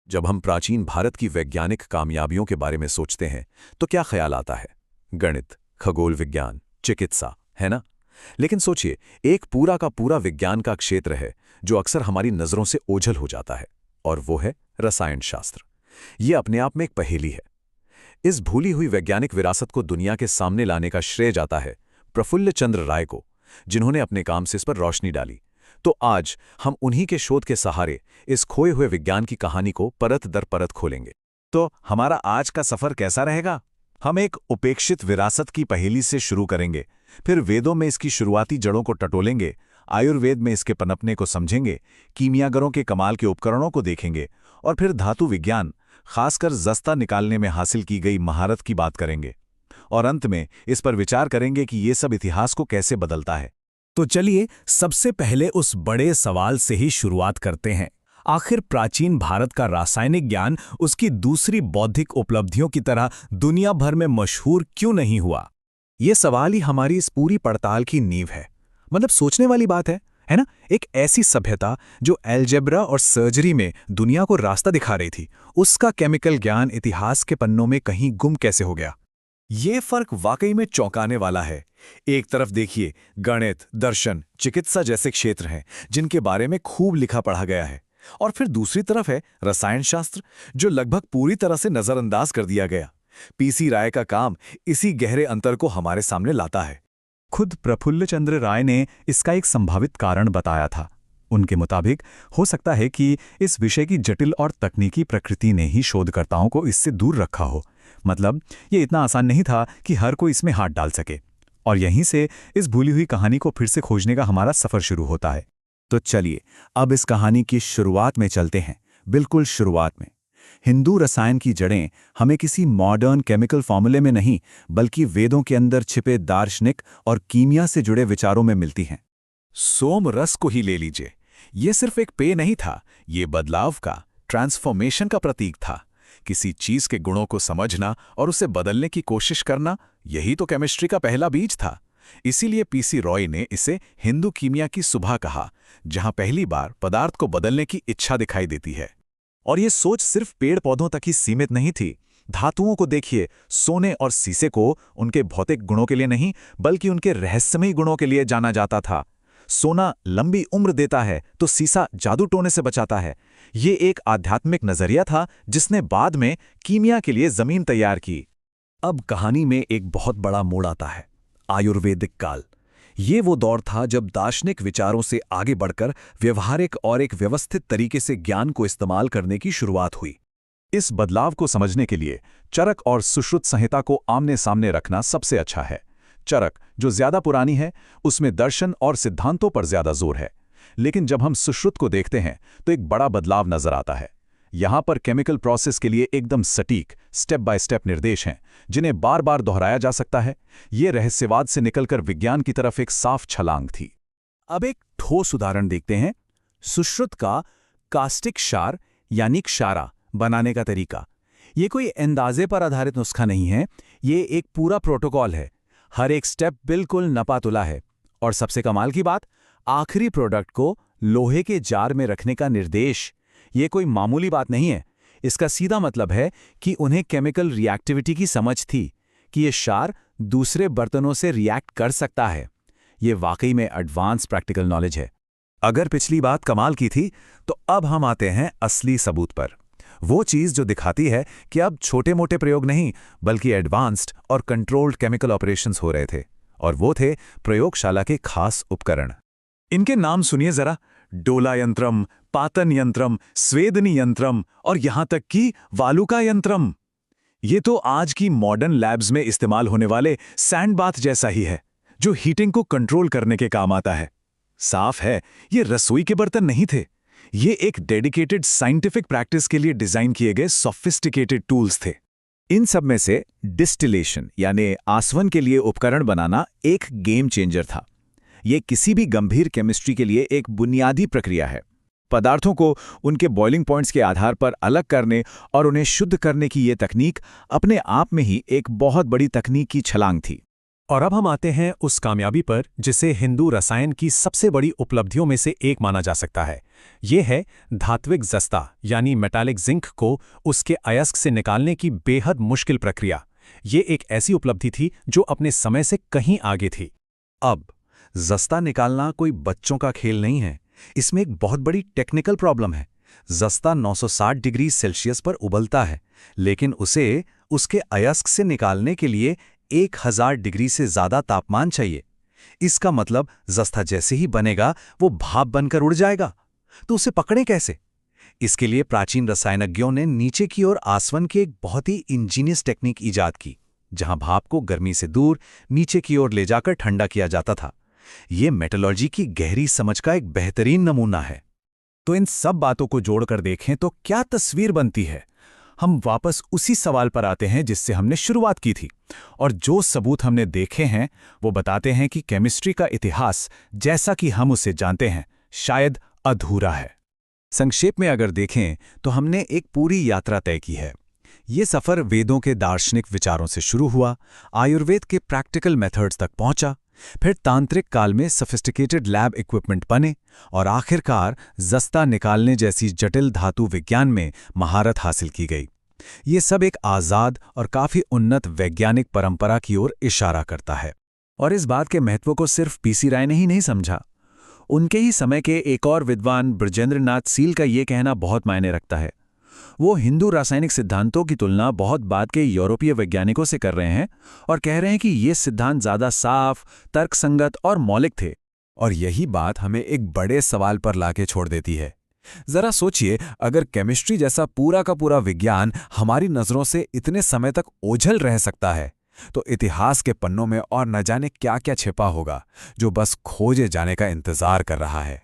जब हम प्राचीन भारत की वैज्ञानिक कामयाबियों के बारे में सोचते हैं तो क्या ख्याल आता है? गणित, खगोल विज्ञान, चिकित्सा, है ना? लेकिन सोचिए, एक पूरा का पूरा विज्ञान का क्षेत्र है जो अक्सर हमारी नज़रों से ओझल हो जाता है, और वो है रसायन शास्त्र। ये अपने आप में एक पहेली है। इस भूली हुई वैज्ञानिक विरासत को दुनिया के सामने लाने का श्रेय जाता है प्रफुल्ल चंद्र राय को, जिन्होंने अपने काम से इस पर रोशनी डाली। तो आज हम उन्हीं के शोध के सहारे इस खोए हुए विज्ञान की कहानी को परत दर परत खोलेंगे। तो हमारा आज का सफर कैसा रहेगा? हम एक उपेक्षित विरासत की पहेली से शुरू करेंगे, फिर वेदों में इसकी शुरुआती जड़ों को टटोलेंगे, आयुर्वेद में इसके पनपने को समझेंगे, कीमियागरों के कमाल के उपकरणों को देखेंगे, और फिर धातु विज्ञान, खासकर जस्ता निकालने में हासिल की गई महारत की बात करेंगे। और अंत में इस पर विचार करेंगे कि ये सब इतिहास को कैसे बदलता है। तो चलिए सबसे पहले उस बड़े सवाल से ही शुरुआत करते हैं। आखिर प्राचीन भारत का रासायनिक ज्ञान उसकी दूसरी बौद्धिक उपलब्धियों की तरह दुनिया भर में मशहूर क्यों नहीं हुआ? ये सवाल ही हमारी इस पूरी पड़ताल की नींव है। मतलब सोचने वाली बात है ना? एक ऐसी सभ्यता जो अलजेब्रा और सर्जरी में दुनिया को रास्ता दिखा रही थी, उसका केमिकल ज्ञान इतिहास के पन्नों में कहीं गुम कैसे हो गया? ये फर्क वाकई में चौंकाने वाला है। एक तरफ देखिए, गणित, दर्शन, चिकित्सा जैसे क्षेत्र हैं जिनके बारे में खूब लिखा पढ़ा गया है, और फिर दूसरी तरफ है रसायन शास्त्र, जो लगभग पूरी तरह से नजरअंदाज कर दिया गया। पीसी राय का काम इसी गहरे अंतर को हमारे सामने लाता है। खुद प्रफुल्ल चंद्र राय ने इसका एक संभावित कारण बताया था। उनके मुताबिक हो सकता है कि इस विषय की जटिल और तकनीकी प्रकृति ने ही शोधकर्ताओं को इससे दूर रखा हो। मतलब ये इतना आसान नहीं था कि हर कोई इसमें हाथ डाल सके। और यहीं से इस भूली हुई कहानी को फिर से खोजने का हमारा सफर शुरू होता है। तो चलिए अब इस कहानी की शुरुआत में चलते हैं, बिल्कुल शुरुआत में। हिंदू रसायन की जड़ें हमें किसी मॉडर्न केमिकल फॉर्मूले में नहीं, बल्कि वेदों के अंदर छिपे दार्शनिक और कीमिया से जुड़े विचारों में मिलती हैं। सोम रस को ही ले लीजिए। ये सिर्फ एक पेय नहीं था, ये बदलाव का, ट्रांसफॉर्मेशन का प्रतीक था। किसी चीज के गुणों को समझना और उसे बदलने की कोशिश करना, यही तो केमिस्ट्री का पहला बीज था। इसीलिए पीसी रॉय ने इसे हिंदू कीमिया की सुबह कहा, जहां पहली बार पदार्थ को बदलने की इच्छा दिखाई देती है। और ये सोच सिर्फ पेड़ पौधों तक ही सीमित नहीं थी। धातुओं को देखिए, सोने और सीसे को उनके भौतिक गुणों के लिए नहीं, बल्कि उनके रहस्यमयी गुणों के लिए जाना जाता था। सोना लंबी उम्र देता है तो सीसा जादू टोने से बचाता है। ये एक आध्यात्मिक नजरिया था जिसने बाद में कीमिया के लिए जमीन तैयार की। अब कहानी में एक बहुत बड़ा मोड़ आता है, आयुर्वेदिक काल। ये वो दौर था जब दार्शनिक विचारों से आगे बढ़कर व्यवहारिक और एक व्यवस्थित तरीके से ज्ञान को इस्तेमाल करने की शुरुआत हुई। इस बदलाव को समझने के लिए चरक और सुश्रुत संहिता को आमने सामने रखना सबसे अच्छा है। चरक, जो ज्यादा पुरानी है, उसमें दर्शन और सिद्धांतों पर ज्यादा जोर है। लेकिन जब हम सुश्रुत को देखते हैं तो एक बड़ा बदलाव नजर आता है। यहां पर केमिकल प्रोसेस के लिए एकदम सटीक स्टेप बाय स्टेप निर्देश हैं, जिन्हें बार बार दोहराया जा सकता है। ये रहस्यवाद से निकलकर विज्ञान की तरफ एक साफ छलांग थी। अब एक ठोस उदाहरण देखते हैं, सुश्रुत का कास्टिक क्षार यानी क्षारा बनाने का तरीका। ये कोई अंदाजे पर आधारित नुस्खा नहीं है, ये एक पूरा प्रोटोकॉल है। हर एक स्टेप बिल्कुल नपातुला है। और सबसे कमाल की बात, आखिरी प्रोडक्ट को लोहे के जार में रखने का निर्देश। ये कोई मामूली बात नहीं है। इसका सीधा मतलब है कि उन्हें केमिकल रिएक्टिविटी की समझ थी कि ये क्षार दूसरे बर्तनों से रिएक्ट कर सकता है। ये वाकई में एडवांस प्रैक्टिकल नॉलेज है। अगर पिछली बात कमाल की थी, तो अब हम आते हैं असली सबूत पर। वो चीज जो दिखाती है कि अब छोटे मोटे प्रयोग नहीं, बल्कि एडवांस्ड और कंट्रोल्ड केमिकल ऑपरेशंस हो रहे थे। और वो थे प्रयोगशाला के खास उपकरण। इनके नाम सुनिए जरा। डोला यंत्रम, पातन यंत्रम, स्वेदनी यंत्रम और यहां तक कि वालुका यंत्रम। ये तो आज की मॉडर्न लैब्स में इस्तेमाल होने वाले सैंड बाथ जैसा ही है, जो हीटिंग को कंट्रोल करने के काम आता है। साफ है, ये रसोई के बर्तन नहीं थे। ये एक डेडिकेटेड साइंटिफिक प्रैक्टिस के लिए डिजाइन किए गए सोफिस्टिकेटेड टूल्स थे। इन सब में से डिस्टिलेशन यानी आसवन के लिए उपकरण बनाना एक गेम चेंजर था। ये किसी भी गंभीर केमिस्ट्री के लिए एक बुनियादी प्रक्रिया है। पदार्थों को उनके बॉइलिंग पॉइंट्स के आधार पर अलग करने और उन्हें शुद्ध करने की ये तकनीक अपने आप में ही एक बहुत बड़ी तकनीक की छलांग थी। और अब हम आते हैं उस कामयाबी पर जिसे हिंदू रसायन की सबसे बड़ी उपलब्धियों में से एक माना जा सकता है। ये है धात्विक जस्ता यानी मेटालिक जिंक को उसके अयस्क से निकालने की बेहद मुश्किल प्रक्रिया। ये एक ऐसी उपलब्धि थी जो अपने समय से कहीं आगे थी। अब जस्ता निकालना कोई बच्चों का खेल नहीं है। इसमें एक बहुत बड़ी टेक्निकल प्रॉब्लम है। जस्ता 960 डिग्री सेल्सियस पर उबलता है, लेकिन उसे उसके अयस्क से निकालने के लिए 1000 डिग्री से ज्यादा तापमान चाहिए। इसका मतलब जस्ता जैसे ही बनेगा वो भाप बनकर उड़ जाएगा। तो उसे पकड़ें कैसे? इसके लिए प्राचीन रसायनज्ञों ने नीचे की ओर आसवन की एक बहुत ही इंजीनियस टेक्निक इजाद की, जहां भाप को गर्मी से दूर नीचे की ओर ले जाकर ठंडा किया जाता था। ये मेटलर्जी की गहरी समझ का एक बेहतरीन नमूना है। तो इन सब बातों को जोड़कर देखें तो क्या तस्वीर बनती है? हम वापस उसी सवाल पर आते हैं जिससे हमने शुरुआत की थी, और जो सबूत हमने देखे हैं वो बताते हैं कि केमिस्ट्री का इतिहास जैसा कि हम उसे जानते हैं शायद अधूरा है। संक्षेप में अगर देखें तो हमने एक पूरी यात्रा तय की है। ये सफ़र वेदों के दार्शनिक विचारों से शुरू हुआ, आयुर्वेद के प्रैक्टिकल मेथड्स तक पहुंचा, फिर तांत्रिक काल में सोफिस्टिकेटेड लैब इक्विपमेंट बने और आखिरकार जस्ता निकालने जैसी जटिल धातु विज्ञान में महारत हासिल की गई। ये सब एक आज़ाद और काफ़ी उन्नत वैज्ञानिक परंपरा की ओर इशारा करता है। और इस बात के महत्व को सिर्फ पीसी राय ने ही नहीं समझा। उनके ही समय के एक और विद्वान बृजेंद्रनाथ सील का ये कहना बहुत मायने रखता है। वो हिंदू रासायनिक सिद्धांतों की तुलना बहुत बाद के यूरोपीय वैज्ञानिकों से कर रहे हैं और कह रहे हैं कि ये सिद्धांत ज़्यादा साफ, तर्कसंगत और मौलिक थे। और यही बात हमें एक बड़े सवाल पर लाके छोड़ देती है। जरा सोचिए, अगर केमिस्ट्री जैसा पूरा का पूरा विज्ञान हमारी नज़रों से इतने समय तक ओझल रह सकता है, तो इतिहास के पन्नों में और न जाने क्या क्या छिपा होगा जो बस खोजे जाने का इंतजार कर रहा है।